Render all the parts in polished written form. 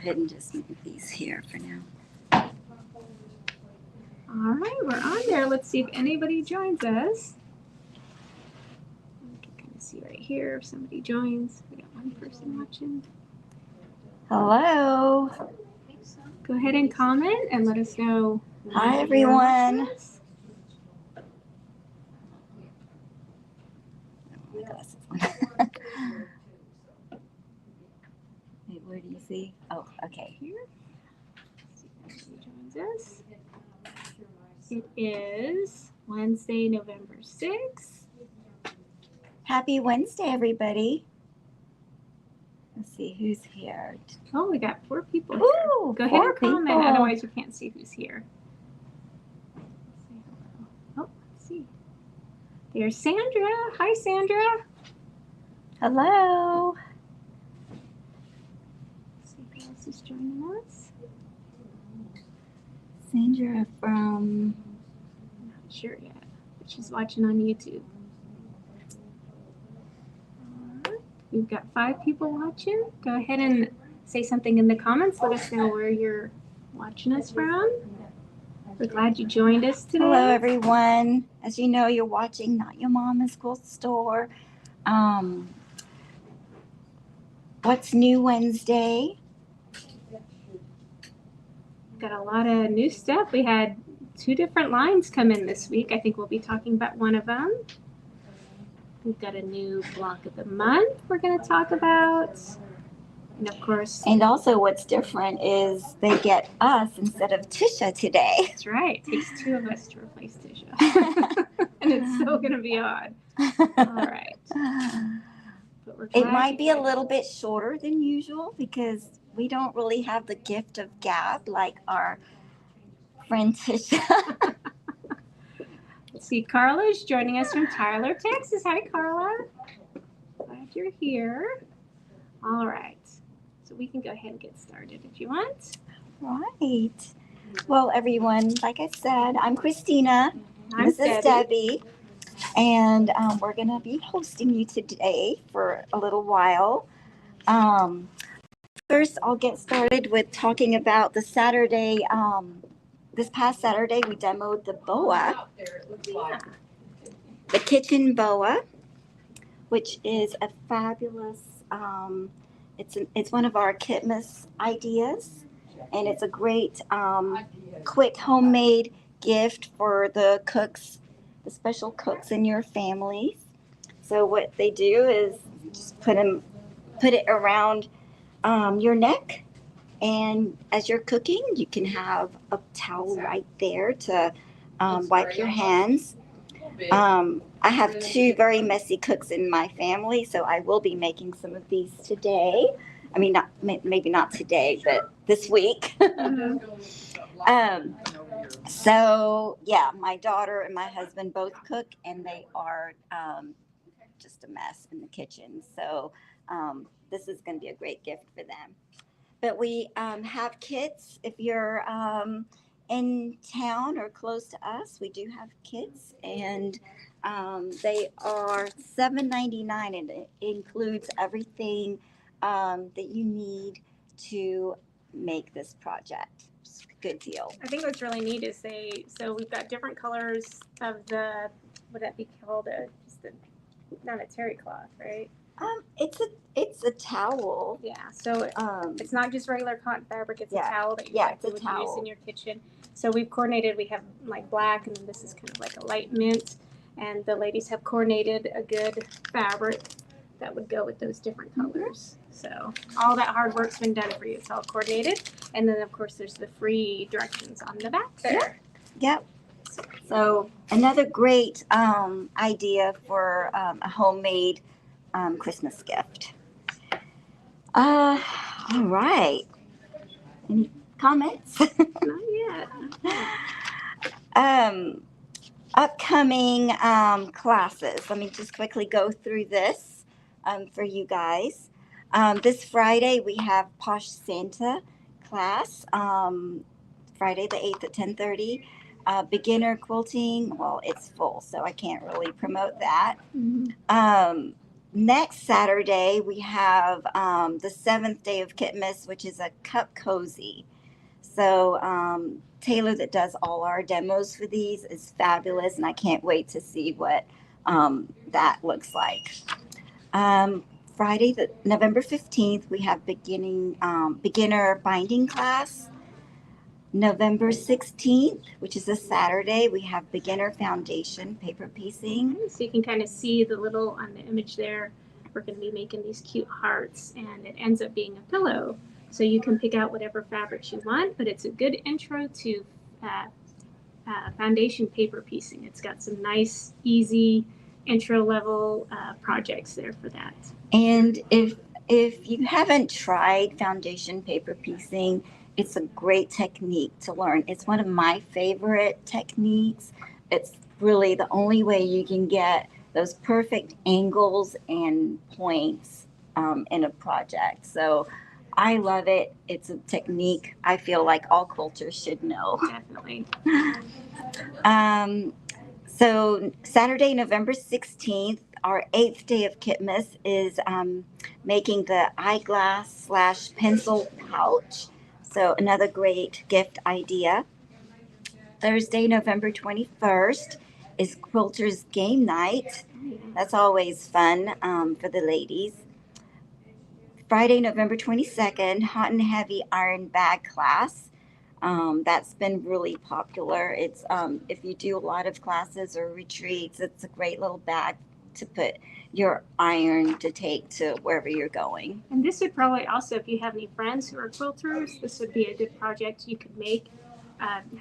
ahead and just move these here for now. All right, we're on there. Let's see if anybody joins us. You can kind of see right here if somebody joins. We got one person watching. Hello. Go ahead and comment and let us know. Hi, everyone. My glasses on. Wait, where do you see? Oh, okay. Here. See if anybody joins us. It is Wednesday, November 6th. Happy Wednesday, everybody. Let's see who's here. Oh, we got 4 people here. Ooh, Go ahead and comment, people. otherwise we can't see who's here. Oh, let's see. There's Sandra. Hi, Sandra. Hello. Let's see who else is joining us. Sandra from... I'm not sure yet, but she's watching on YouTube. All right. We've got 5 people watching. Go ahead and say something in the comments. Let us know where you're watching us from. We're glad you joined us today. Hello, everyone. As you know, you're watching Not Your Mama's Cool Store. What's New Wednesday? Got a lot of new stuff. We had 2 different lines come in this week. I think we'll be talking about one of them. We've got a new block of the month we're going to talk about. And of course. And also what's different is they get us instead of Tisha today. That's right. It takes 2 of us to replace Tisha. And it's still going to be odd. All right. But we're It might be a little bit shorter than usual because we don't really have the gift of gab like our friend Tisha. Let's see, Carla is joining us from Tyler, Texas. Hi, Carla. Glad you're here. All right. So we can go ahead and get started if you want. Right. Well, everyone, like I said, I'm Christina. I'm This is Debbie. And we're going to be hosting you today for a little while. First, I'll get started with talking about the Saturday. This past Saturday, we demoed the boa, the kitchen boa, which is a fabulous. It's one of our Kitmas ideas, and it's a great, quick homemade gift for the cooks, the special cooks in your families. So what they do is just put it around your neck, and as you're cooking, you can have a towel right there to wipe your hands. I have 2 very messy cooks in my family, so I will be making some of these today. I mean, maybe not today, but this week. So yeah, my daughter and my husband both cook, and they are just a mess in the kitchen. So this is going to be a great gift for them. But we have kits. If you're in town or close to us, we do have kits, and they are $7.99, and it includes everything that you need to make this project. It's a good deal. I think what's really neat is so we've got different colors of the, would that be called not a terry cloth, right? It's a towel. Yeah, so it's not just regular cotton fabric, it's a towel that you would use in your kitchen. So we've coordinated, we have like black, and then this is kind of like a light mint, and the ladies have coordinated a good fabric that would go with those different colors. So all that hard work's been done for you. It's all coordinated. And then of course there's the free directions on the back there. Yep. So another great idea for a homemade Christmas gift. All right. Any comments? Not yet. Upcoming classes. Let me just quickly go through this for you guys. This Friday we have Posh Santa class. Friday the 8th at 10:30. Beginner quilting. Well, it's full, so I can't really promote that. Next Saturday, we have the seventh day of Kitmas, which is a cup cozy. So Taylor, that does all our demos for these, is fabulous, and I can't wait to see what that looks like. Friday, November 15th, we have beginner binding class. November 16th, which is a Saturday, we have beginner foundation paper piecing. So you can kind of see the little on the image there. We're going to be making these cute hearts, and it ends up being a pillow. So you can pick out whatever fabrics you want, but it's a good intro to foundation paper piecing. It's got some nice, easy intro level projects there for that. And if you haven't tried foundation paper piecing, it's a great technique to learn. It's one of my favorite techniques. It's really the only way you can get those perfect angles and points in a project. So I love it. It's a technique I feel like all quilters should know. Definitely. So Saturday, November 16th, our 8th day of Kitmas is making the eyeglass / pencil pouch. So another great gift idea. Thursday, November 21st is Quilters Game Night. That's always fun for the ladies. Friday, November 22nd, Hot and Heavy Iron Bag Class. That's been really popular. It's if you do a lot of classes or retreats, it's a great little bag to put your iron to take to wherever you're going. And this would probably also, if you have any friends who are quilters, this would be a good project you could make.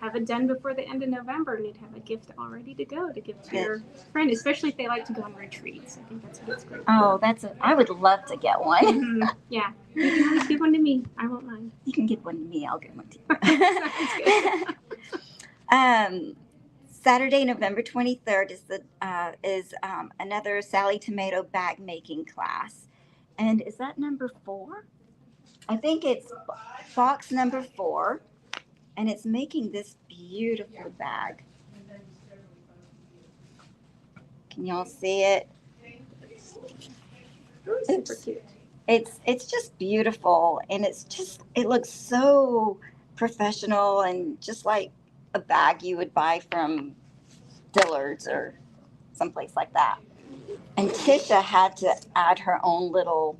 Have it done before the end of November, and you'd have a gift all ready to go to give to your friend, especially if they like to go on retreats. I think that's what it's great. Oh, I would love to get one. Mm-hmm. Yeah, you can always give one to me. I won't mind. You can give one to me. I'll give one to you. Saturday, November 23rd is another Sally Tomato bag making class, and is that number 4? I think it's box number 4. And it's making this beautiful bag. Can y'all see it? Super cute. It's just beautiful, and it looks so professional and just like a bag you would buy from Dillard's or someplace like that. And Tisha had to add her own little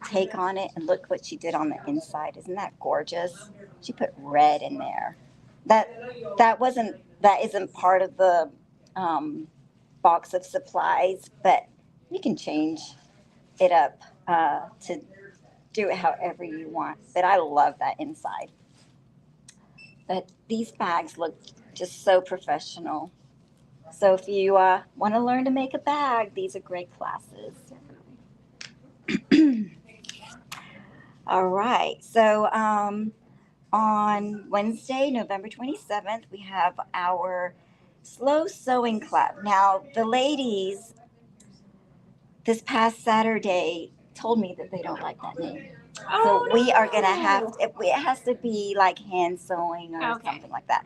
take on it, and look what she did on the inside. Isn't that gorgeous? She put red in there. That isn't part of the box of supplies, but you can change it up to do it however you want. But I love that inside. But these bags look just so professional. So if you want to learn to make a bag, these are great classes. All right. So on Wednesday, November 27th, we have our Slow Sewing Club. Now, the ladies this past Saturday told me that they don't like that name. So we are going to have, it has to be like hand sewing or something like that.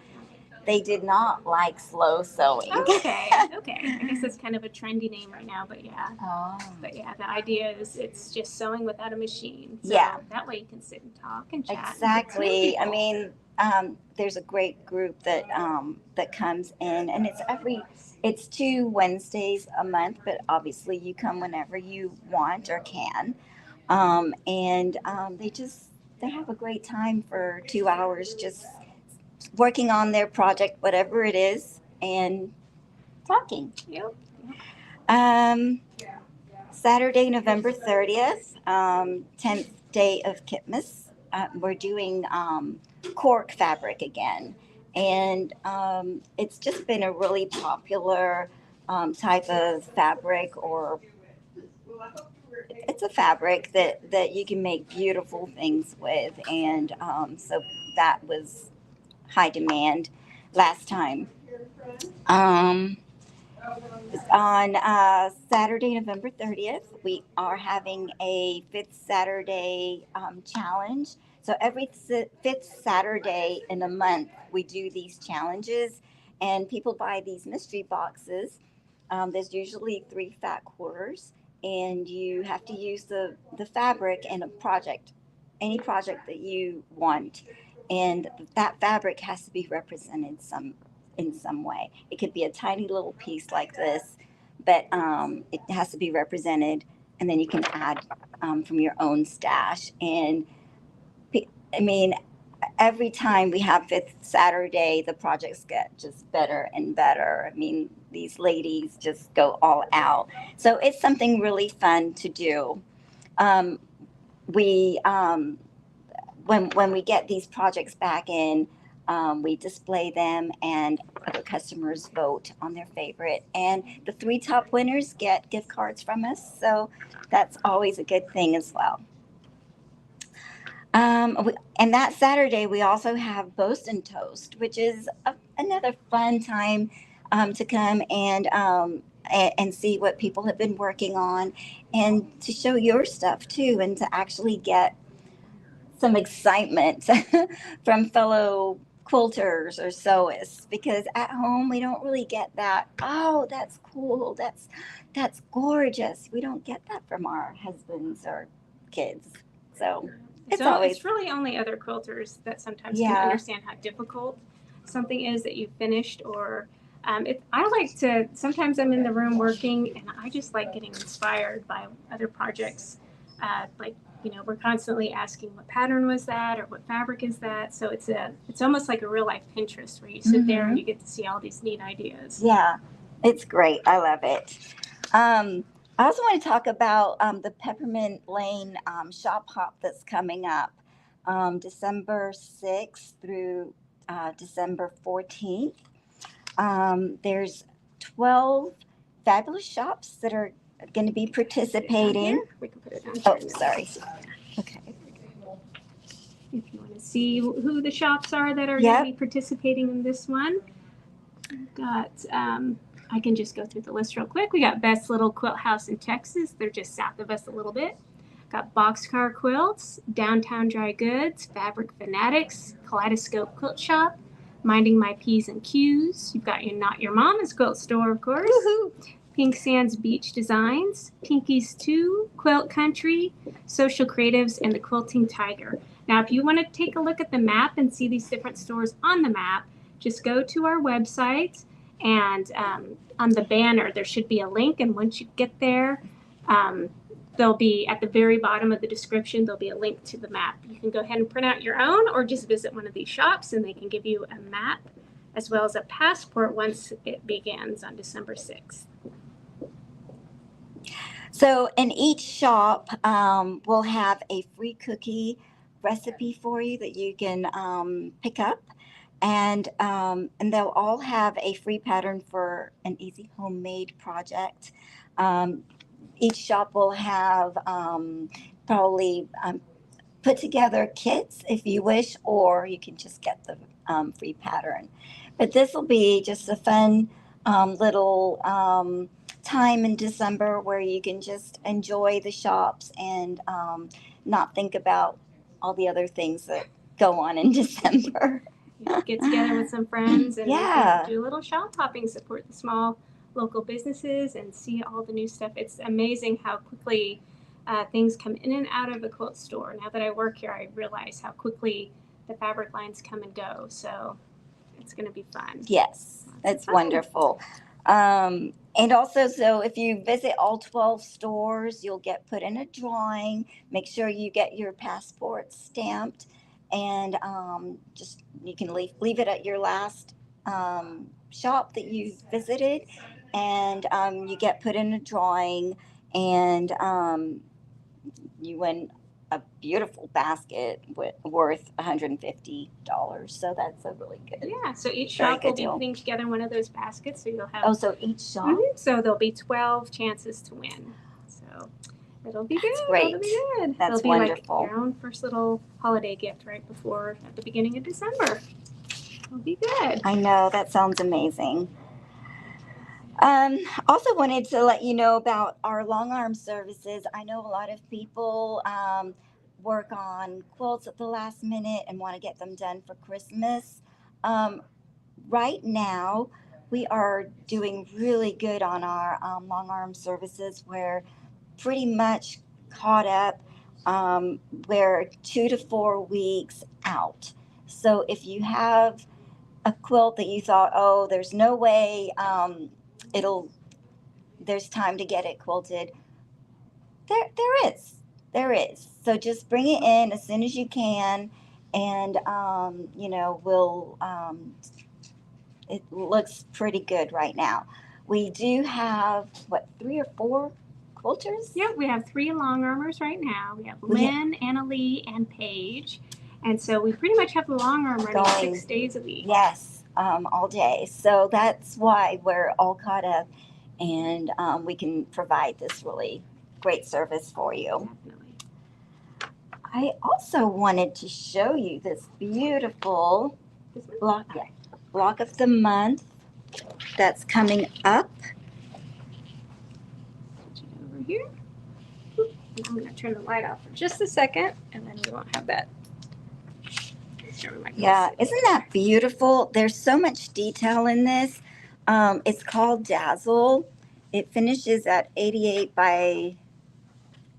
They did not like slow sewing. Okay. I guess that's kind of a trendy name right now, but yeah. Oh. But yeah, the idea is it's just sewing without a machine. So yeah. That way you can sit and talk and chat. Exactly. I mean, there's a great group that comes in, and it's 2 Wednesdays a month, but obviously you come whenever you want or can. They have a great time for 2 hours just working on their project, whatever it is, and talking. Yep. Saturday, November 30th, 10th day of Kitmas. We're doing cork fabric again. And it's just been a really popular type of fabric, or it's a fabric that you can make beautiful things with. And so that was high demand last time. On Saturday, November 30th, we are having a 5th Saturday challenge. So every 5th Saturday in a month, we do these challenges, and people buy these mystery boxes. There's usually 3 fat quarters, and you have to use the fabric in a project, any project that you want, and that fabric has to be represented in some way. It could be a tiny little piece like this, but it has to be represented, and then you can add from your own stash. And I mean, every time we have Fifth Saturday, the projects get just better and better. I mean, these ladies just go all out. So it's something really fun to do. Um, we when we get these projects back in, we display them, and other customers vote on their favorite. And the three top winners get gift cards from us. So that's always a good thing as well. And that Saturday, we also have Boast and Toast, which is another fun time to come and see what people have been working on, and to show your stuff too, and to actually get some excitement from fellow quilters or sewists, because at home we don't really get that. Oh, that's cool. That's gorgeous. We don't get that from our husbands or kids. So it's really only other quilters that sometimes can understand how difficult something is that you've finished, or I like to, sometimes I'm in the room working and I just like getting inspired by other projects. We're constantly asking what pattern was that, or what fabric is that. So it's almost like a real life Pinterest where you sit there and you get to see all these neat ideas. Yeah, it's great. I love it. I also want to talk about the Peppermint Lane shop hop that's coming up December 6th through December 14th. There's 12 fabulous shops that are going to be participating. We can put it down here. Oh, sorry. Okay. If you want to see who the shops are that are going to be participating in this one, we've got, I can just go through the list real quick. We got Best Little Quilt House in Texas. They're just south of us a little bit. Got Boxcar Quilts, Downtown Dry Goods, Fabric Fanatics, Kaleidoscope Quilt Shop, Minding My P's and Q's. You've got your Not Your Mama's Quilt Store, of course. Woohoo! Pink Sands Beach Designs, Pinkies 2, Quilt Country, Social Creatives, and the Quilting Tiger. Now, if you want to take a look at the map and see these different stores on the map, just go to our website, and on the banner, there should be a link. And once you get there, there'll be, at the very bottom of the description, there'll be a link to the map. You can go ahead and print out your own, or just visit one of these shops and they can give you a map as well as a passport once it begins on December 6th. So in each shop, we'll have a free cookie recipe for you that you can pick up, and they'll all have a free pattern for an easy homemade project. Each shop will have probably put together kits if you wish, or you can just get the free pattern. But this will be just a fun little time in December where you can just enjoy the shops and not think about all the other things that go on in December. Get together with some friends and do a little shop hopping, support the small local businesses, and see all the new stuff. It's amazing how quickly things come in and out of a quilt store. Now that I work here, I realize how quickly the fabric lines come and go. So it's going to be fun. Yes, it's wonderful. And also, so if you visit all 12 stores, you'll get put in a drawing. Make sure you get your passport stamped, and just you can leave it at your last shop that you visited, and you get put in a drawing, and you win a beautiful basket worth $150. So that's a really good. Yeah. So each shop will be putting together one of those baskets. So you'll have. Oh, so each shop. Mm-hmm. So there'll be 12 chances to win. So it'll be good. Great. It'll be good. That's it'll be wonderful. Like your own first little holiday gift right before at the beginning of December. It'll be good. I know, that sounds amazing. Also wanted to let you know about our long arm services. I know a lot of people work on quilts at the last minute and want to get them done for Christmas. Right now, we are doing really good on our long arm services, where pretty much caught up. We're 2 to 4 weeks out. So if you have a quilt that you thought, oh, there's no way there's time to get it quilted, there is. So just bring it in as soon as you can, and it looks pretty good right now. We do have, 3 or 4 quilters? Yeah, we have 3 long armors right now. We have Lynn, Annalie, and Paige. And so we pretty much have the long arm running 6 days a week. Yes, all day. So that's why we're all caught up, and we can provide this really great service for you. Definitely. I also wanted to show you this beautiful block of the month that's coming up. Over here. I'm going to turn the light off for just a second, and then we won't have that. Yeah, isn't that beautiful? There's so much detail in this. It's called Dazzle. It finishes at 88 by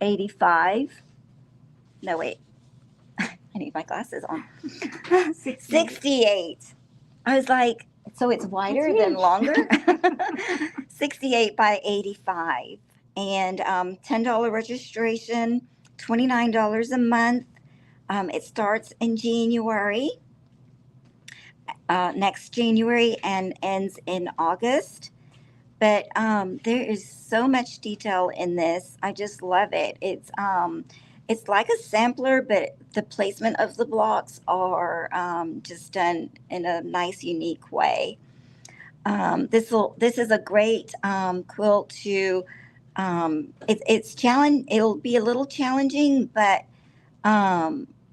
85. No, wait. I need my glasses on. 68. I was like, so it's wider than longer? 68 by 85. And $10 registration, $29 a month. It starts in January, next January, and ends in August. But there is so much detail in this. I just love it. It's like a sampler, but the placement of the blocks are just done in a nice, unique way. This is a great quilt to. It'll be a little challenging, but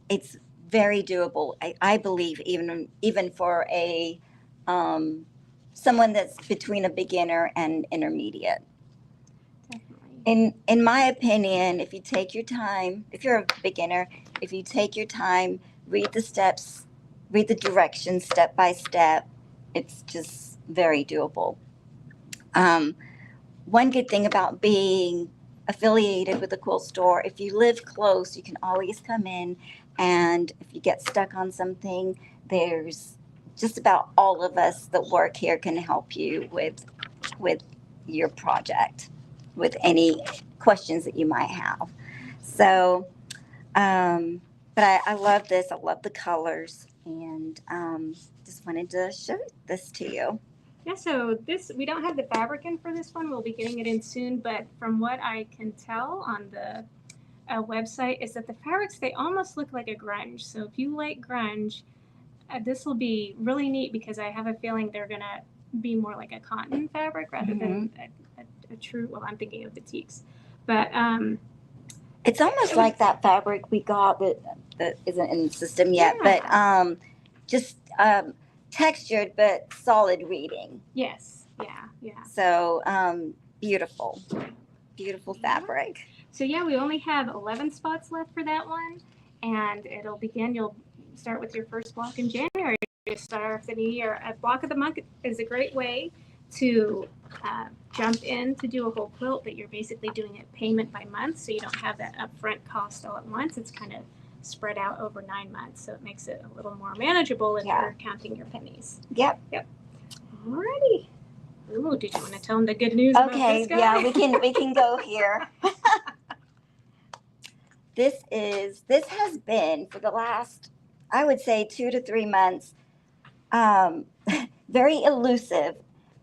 it's very doable. I believe even for a someone that's between a beginner and intermediate. Definitely. In my opinion, if you take your time, if you're a beginner, if you take your time, read the steps, read the directions step by step, it's just very doable. One good thing about being affiliated with a quilt store, if you live close, you can always come in, and if you get stuck on something, there's just about all of us that work here can help you with your project, with any questions that you might have. So, but I love this. I love the colors, and just wanted to show this to you. Yeah, so we don't have the fabric in for this one. We'll be getting it in soon, but from what I can tell on the website is that the fabrics, they almost look like a grunge. So if you like grunge, this will be really neat because I have a feeling they're going to be more like a cotton fabric rather than a true, well, I'm thinking of batiks. But it's almost like that fabric we got that isn't in the system yet, but just textured but solid reading. Yes. Yeah. So beautiful fabric. So yeah, we only have 11 spots left for that one, and it'll begin. You'll start with your first block in January to start off the new year. A block of the month is a great way to jump in to do a whole quilt, but you're basically doing it payment by month, so you don't have that upfront cost all at once. It's kind of spread out over 9 months, so it makes it a little more manageable if you're counting your pennies. Yep. Alrighty. Ooh, did you want to tell them the good news about this guy? Yeah, we can go here. This has been for the last, I would say, 2 to 3 months, very elusive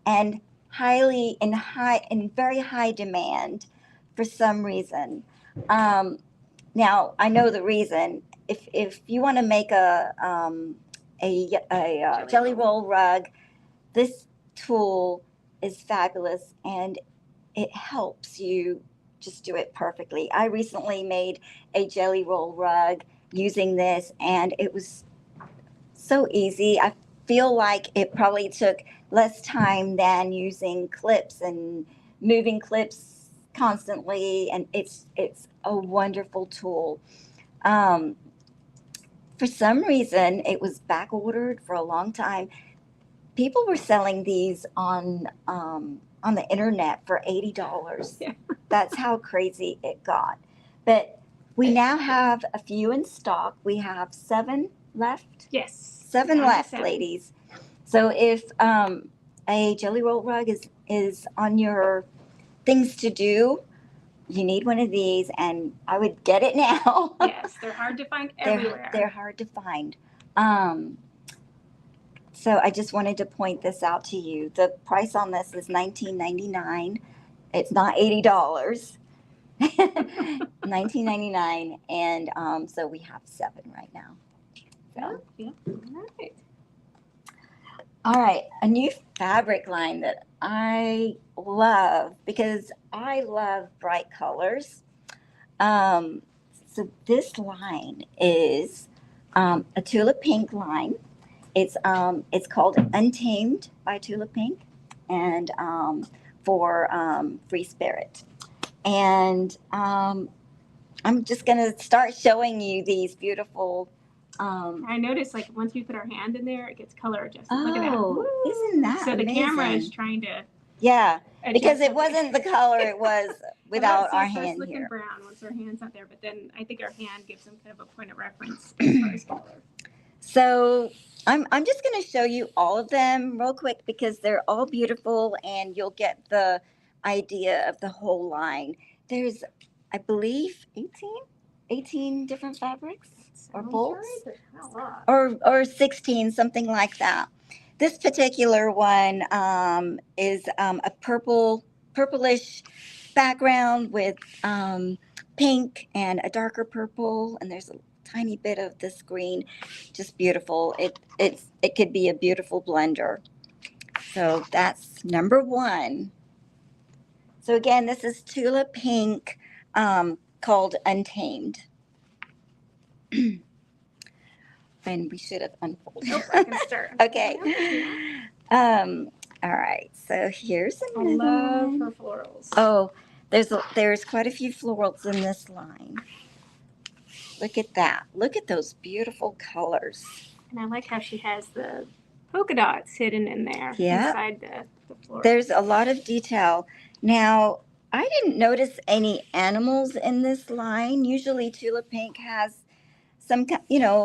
and in very high demand for some reason. Now I know the reason. If you want to make a jelly roll rug, this tool is fabulous, and it helps you just do it perfectly. I recently made a jelly roll rug using this, and it was so easy. I feel like it probably took less time than using clips and moving clips constantly, and it's a wonderful tool. For some reason, it was back ordered for a long time. People were selling these on the internet for $80. Yeah. That's how crazy it got. But we now have a few in stock. We have 7 left. Yes. 7 down to left, 7. ladies. So if a jelly roll rug is on your things to do, you need one of these, and I would get it now. Yes, they're hard to find everywhere. They're hard to find. So I just wanted to point this out to you. The price on this is $19.99. It's not $80. $19.99, and so we have 7 right now. So. Yeah. All right. All right, a new fabric line that I love because I love bright colors. So this line is a Tula Pink line. It's called Untamed by Tula Pink, and for Free Spirit. And I'm just gonna start showing you these beautiful. I noticed, like, once we put our hand in there, it gets color adjusted. Oh, look at that! Woo! Isn't that so amazing? The camera is trying to. Yeah, because it something. wasn't the color it was without our hand looking here. Brown once our hand's not there, but then I think our hand gives them kind of a point of reference as far as color. So I'm just going to show you all of them real quick because they're all beautiful and you'll get the idea of the whole line. There's, I believe, 18 different fabrics or bolts, or 16, something like that. This particular one is a purplish background with pink and a darker purple, and there's a tiny bit of this green. Just beautiful. It could be a beautiful blender. So that's number 1. So again, this is Tula Pink, called Untamed. And we should have unfolded. Nope, I can start. Okay. All right. So here's another I love one. her florals. Oh, there's quite a few florals in this line. Look at that. Look at those beautiful colors. And I like how she has the polka dots hidden in there inside the floral. There's a lot of detail. Now, I didn't notice any animals in this line. Usually Tula Pink has some,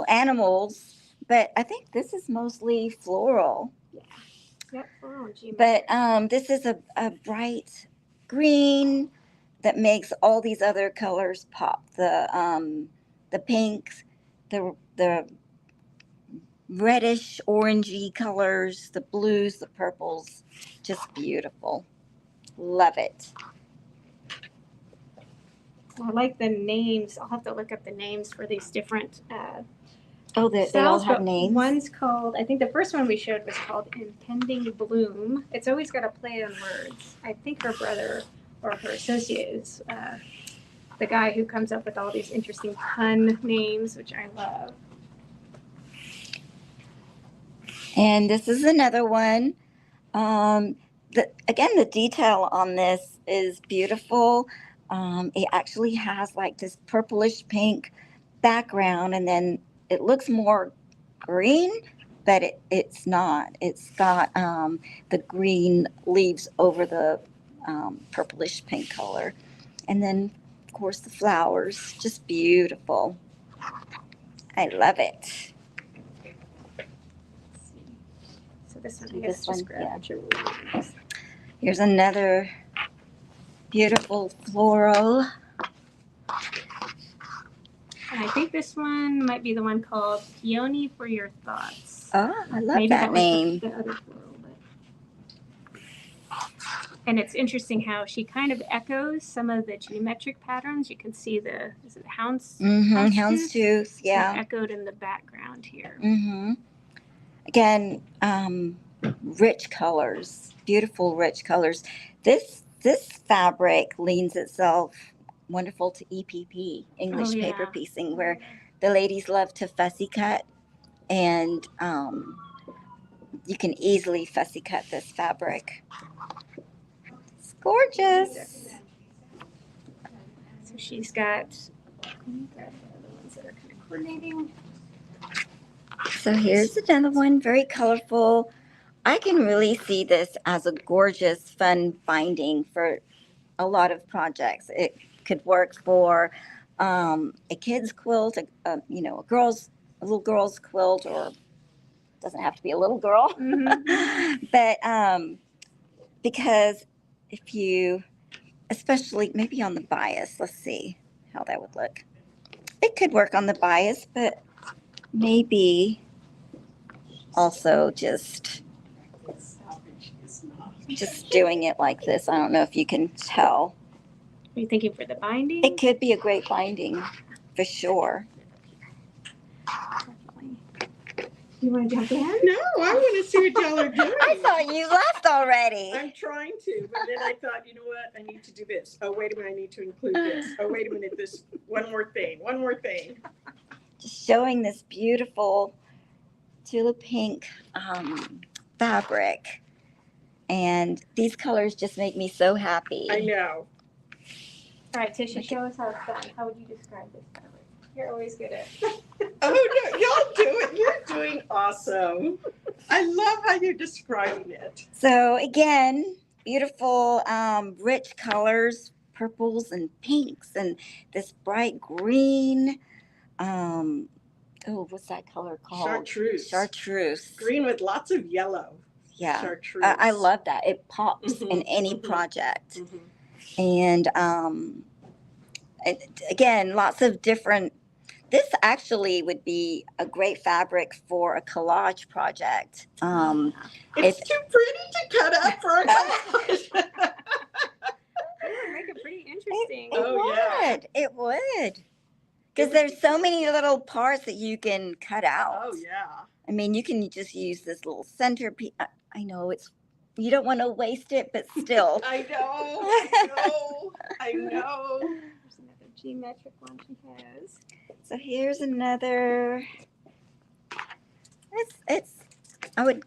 animals, but I think this is mostly floral. Yeah. Yep, floral and geometric. But this is a bright green that makes all these other colors pop. The pinks, the reddish orangey colors, the blues, the purples, just beautiful. Love it. I like the names. I'll have to look up the names for these different They all have names. One's called, I think the first one we showed was called Impending Bloom. It's always got a play on words. I think her brother or her associate is the guy who comes up with all these interesting pun names, which I love. And this is another one. Again, the detail on this is beautiful. It actually has like this purplish pink background, and then it looks more green, but it's not. It's got the green leaves over the purplish pink color. And then, of course, the flowers, just beautiful. I love it. So this one, I guess, just grab your rules. Here's another beautiful floral. And I think this one might be the one called Peony for Your Thoughts. Oh, I love Maybe that name. The other floral, and it's interesting how she kind of echoes some of the geometric patterns. You can see is it houndstooth? Yeah. Echoed in the background here. Mm-hmm. Again, rich colors, beautiful rich colors. This fabric leans itself wonderful to EPP, English paper piecing, where the ladies love to fussy cut, and you can easily fussy cut this fabric. It's gorgeous. So she's got the ones that are kind of coordinating. So here's another one, very colorful. I can really see this as a gorgeous, fun binding for a lot of projects. It could work for a kid's quilt, a little girl's quilt, or doesn't have to be a little girl. Mm-hmm. But because if you, especially maybe on the bias, let's see how that would look. It could work on the bias, but maybe also just doing it like this. I don't know if you can tell. Are you thinking for the binding? It could be a great binding for sure. Definitely. You want to jump in? No, I want to see what y'all are doing. I thought you left already. I'm trying to, but then I thought, you know what? I need to do this. Oh, wait a minute. I need to include this. Oh, wait a minute. This one more thing. Just showing this beautiful Tula pink fabric. And these colors just make me so happy. I know. All right, Tisha, show us how it's done. How would you describe this fabric? You're always good at it. Oh, no, y'all do it. You're doing awesome. I love how you're describing it. So again, beautiful, rich colors, purples and pinks, and this bright green. What's that color called? Chartreuse. Chartreuse. Green with lots of yellow. Yeah. Chartreuse. I love that. It pops Mhm, in any mhm. project. Mhm. And again, lots of different. This actually would be a great fabric for a collage project. It's too pretty to cut up for a collage. Yeah, make it pretty interesting. It would. Because there's so many little parts that you can cut out. Oh, yeah. I mean, you can just use this little centerpiece. I know you don't want to waste it, but still. I know. There's another geometric one she has. So here's another. I would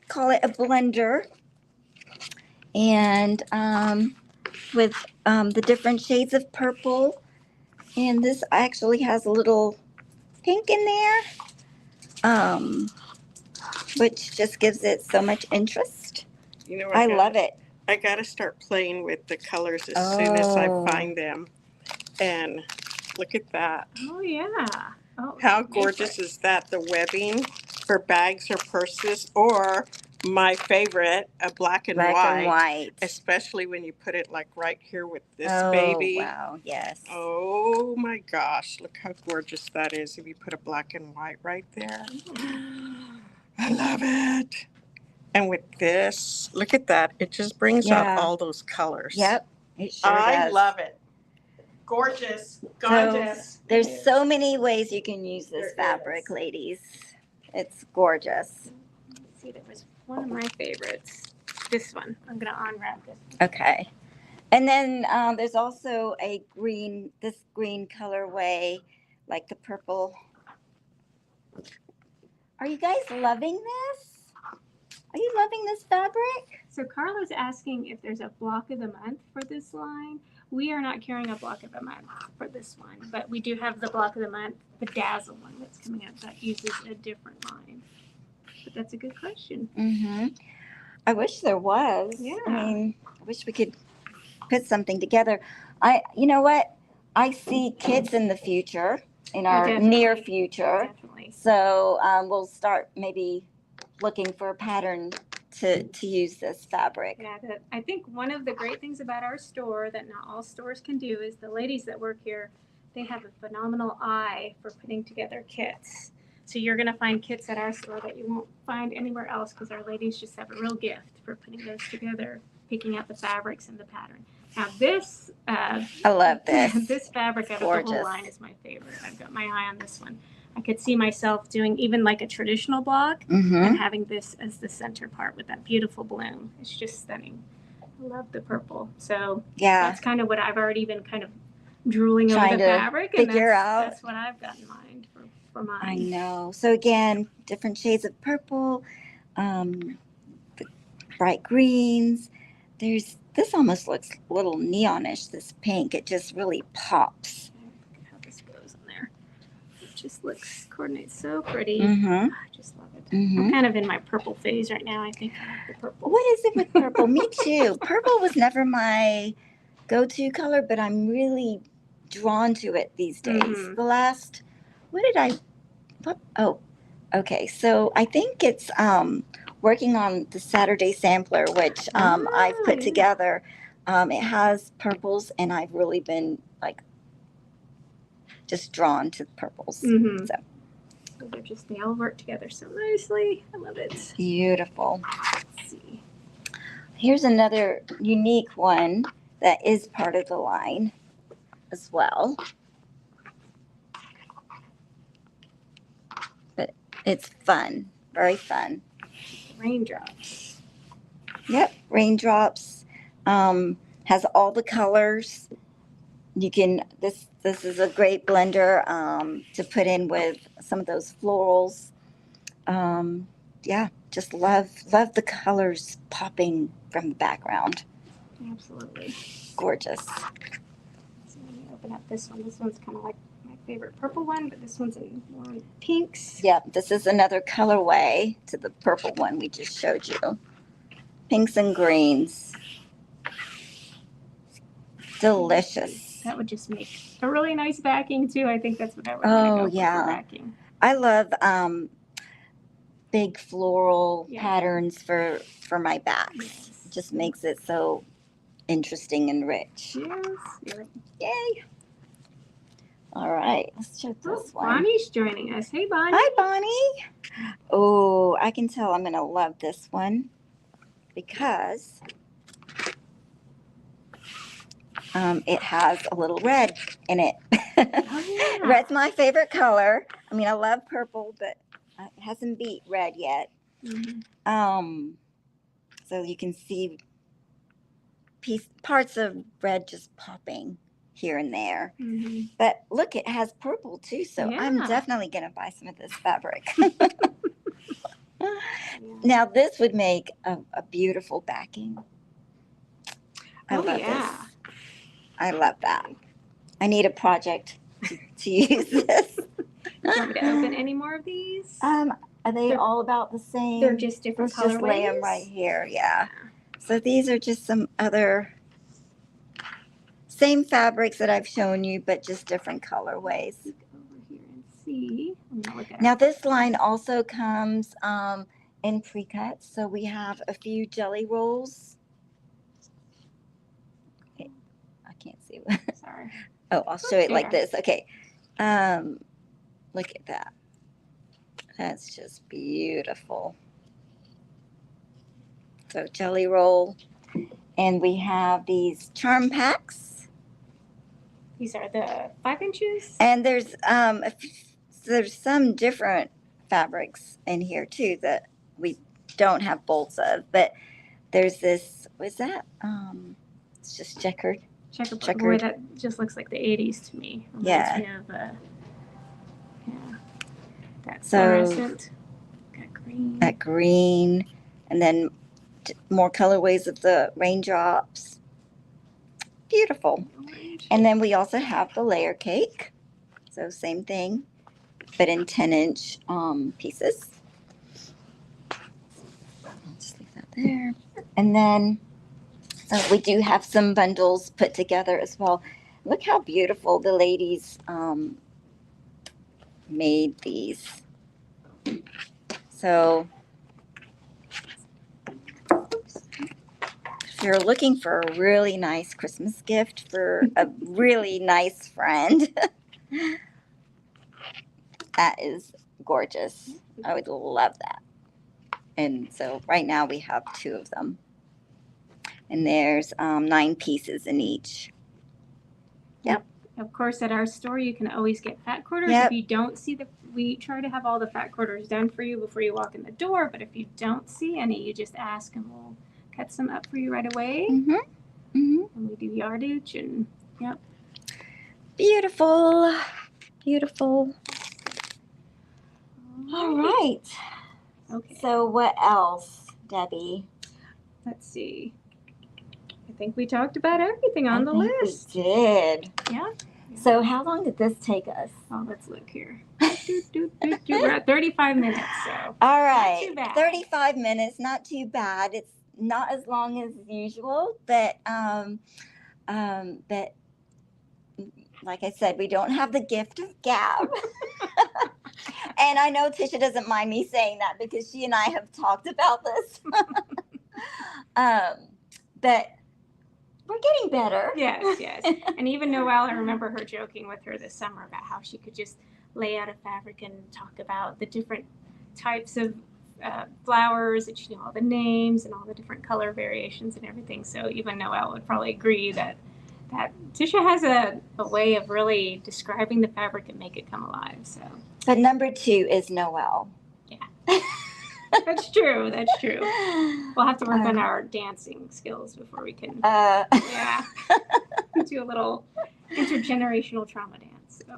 call it a blender, and with the different shades of purple, and this actually has a little pink in there, which just gives it so much interest. You know what? I love it. I got to start playing with the colors as soon as I Oh. find them. And look at that. Oh, yeah. Oh, How gorgeous is that? The webbing for bags or purses, or my favorite, a black and white. Especially when you put it like right here with this baby. Oh, wow, yes. Oh my gosh, look how gorgeous that is if you put a black and white right there. I love it. And with this, look at that. It just brings Yeah. out all those colors. Yep, it sure I does. love it. Gorgeous. Gorgeous. There's so many ways you can use this There fabric, is. ladies. It's gorgeous. Let's see, there was one of my favorites. This one. I'm going to unwrap this. Okay. And then there's also this green colorway, like the purple. Are you guys loving this? Are you loving this fabric? So Carla's asking if there's a block of the month for this line. We are not carrying a block of the month for this one, but we do have the block of the month, the Dazzle one that's coming up that uses a different line. But that's a good question. Mm-hmm. I wish there was. Yeah. I mean, I wish we could put something together. You know what? I see kids in the future, in our definitely. near future. Definitely. So we'll start maybe looking for a pattern to use this fabric. Yeah, I think one of the great things about our store that not all stores can do is the ladies that work here, they have a phenomenal eye for putting together kits. So you're going to find kits at our store that you won't find anywhere else because our ladies just have a real gift for putting those together, picking out the fabrics and the pattern. Now this, I love this. this fabric out of the Gorgeous. whole line is my favorite. I've got my eye on this one. I could see myself doing even like a traditional block Mm-hmm. and having this as the center part with that beautiful bloom. It's just stunning. I love the purple. So Yeah. that's kind of what I've already been kind of drooling over Trying the to fabric. And figure out. that's what I've got in mind for mine. I know. So again, different shades of purple, the bright greens. This almost looks a little neonish, this pink. It just really pops. Look at how this goes on there. It just coordinates so pretty. Mm-hmm. I just love it. Mm-hmm. I'm kind of in my purple phase right now. I think I like the purple. What is it with purple? Me too. Purple was never my go-to color, but I'm really drawn to it these days. Mhm. The last, oh, okay. So I think it's working on the Saturday sampler, which I've put together. It has purples, and I've really been like just drawn to purples. Mhm. So They all work together so nicely. I love it. beautiful. Let's see. Here's another unique one that is part of the line as well. But it's fun, very fun. Raindrops. Yep, raindrops. Has all the colors. You can this is a great blender to put in with some of those florals. Yeah, just love the colors popping from the background. Absolutely. Gorgeous. So let me open up this one. This one's kind of like my favorite purple one, but this one's in more pinks. Yep, this is another colorway to the purple one we just showed you. Pinks and greens. Delicious. That would just make a really nice backing too. I think that's what I would Oh, go yeah. for backing. I love big floral Yeah. patterns for my backs. Yes. It just makes it so interesting and rich. Yes. Yay. All right, let's check this one. Bonnie's joining us. Hey, Bonnie. Hi, Bonnie. Oh, I can tell I'm going to love this one because it has a little red in it. Oh, yeah. Red's my favorite color. I mean, I love purple, but it hasn't beat red yet. Mhm. So you can see parts of red just popping here and there. Mhm. But look, it has purple too, so I'm Yeah. definitely going to buy some of this fabric. Yeah. Now, this would make a beautiful backing. I Oh, love yeah. this. I love that. I need a project to use this. Do you want me to open any more of these? Are they They're- all about the same? They're just different Let's just lay them colorways. right here. Yeah. So these are just some other same fabrics that I've shown you, but just different colorways. Look over here and see. I'm gonna look at Now this line also comes in pre-cuts. So we have a few jelly rolls. I can't see. Sorry. Oh, I'll show it like There. this. Okay. Look at that. That's just beautiful. So jelly roll. And we have these charm packs. These are the 5 inches. And there's some different fabrics in here too that we don't have bolts of. But there's this, what's that? It's just checkered. Checkerboard. Boy, that just looks like the 80s to me. Yeah. Reminds me of, yeah. That So- fluorescent. Got green. That green. And then more colorways of the raindrops. Beautiful. Orange. And then we also have the layer cake. So same thing, but in 10-inch pieces. I'll just leave that there. And then we do have some bundles put together as well. Look how beautiful the ladies made these. So if you're looking for a really nice Christmas gift for a really nice friend, that is gorgeous. I would love that. And so right now we have 2 of them. And there's 9 pieces in each. Yep. Of course, at our store, you can always get fat quarters. Yep. If you don't see we try to have all the fat quarters done for you before you walk in the door. But if you don't see any, you just ask and we'll cut some up for you right away. Mm-hmm. Mm-hmm. And we do yardage and yep. Beautiful. Beautiful. All right. Okay. So what else, Debbie? Let's see. I think we talked about everything on the I think list. we did. Yeah. So how long did this take us? Oh, let's look here. We're at 35 minutes, so. All right. too bad. 35 minutes, not too bad. It's not as long as usual, but But like I said, we don't have the gift of gab. And I know Tisha doesn't mind me saying that because she and I have talked about this. But we're getting better. Yes, yes. And even Noelle, I remember her joking with her this summer about how she could just lay out a fabric and talk about the different types of flowers, and she knew all the names and all the different color variations and everything. So even Noelle would probably agree that Tisha has a way of really describing the fabric and make it come alive. So, but number 2 is Noelle. Yeah. That's true. That's true. We'll have to work on our dancing skills before we can yeah, do a little intergenerational trauma dance. So,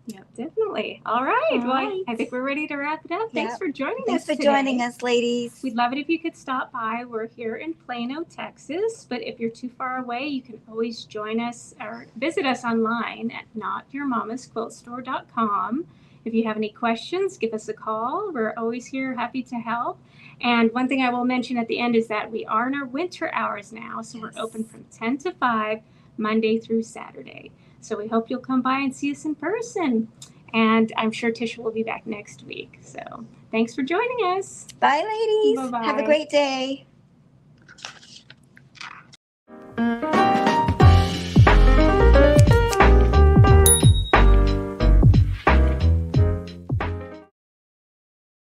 yeah, definitely. All right. Well, I think we're ready to wrap it up. Thanks for joining us. Thanks for today. joining us, ladies. We'd love it if you could stop by. We're here in Plano, Texas, but if you're too far away, you can always join us or visit us online at notyourmamasquiltstore.com. If you have any questions, give us a call. We're always here, happy to help. And one thing I will mention at the end is that we are in our winter hours now, so we're open from 10 to 5, Monday through Saturday. So we hope you'll come by and see us in person. And I'm sure Tisha will be back next week. So thanks for joining us. Bye, ladies. Bye-bye. Have a great day.